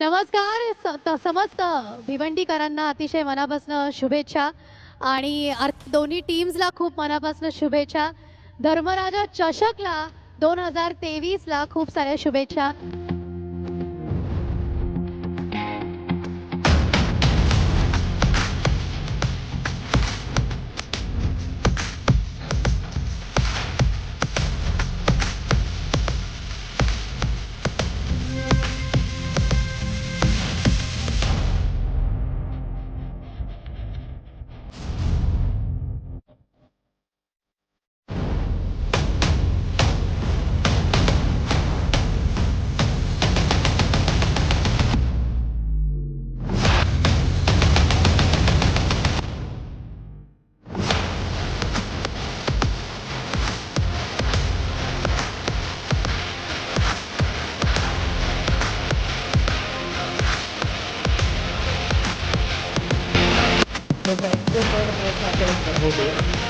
नमस्कार. समस्त भिवंडीकरांना अतिशय मनापासून शुभेच्छा आणि दोन्ही टीम्सला खूप मनापासून शुभेच्छा. धर्मराजा चषकला 2023ला खूप साऱ्या शुभेच्छा. Professor,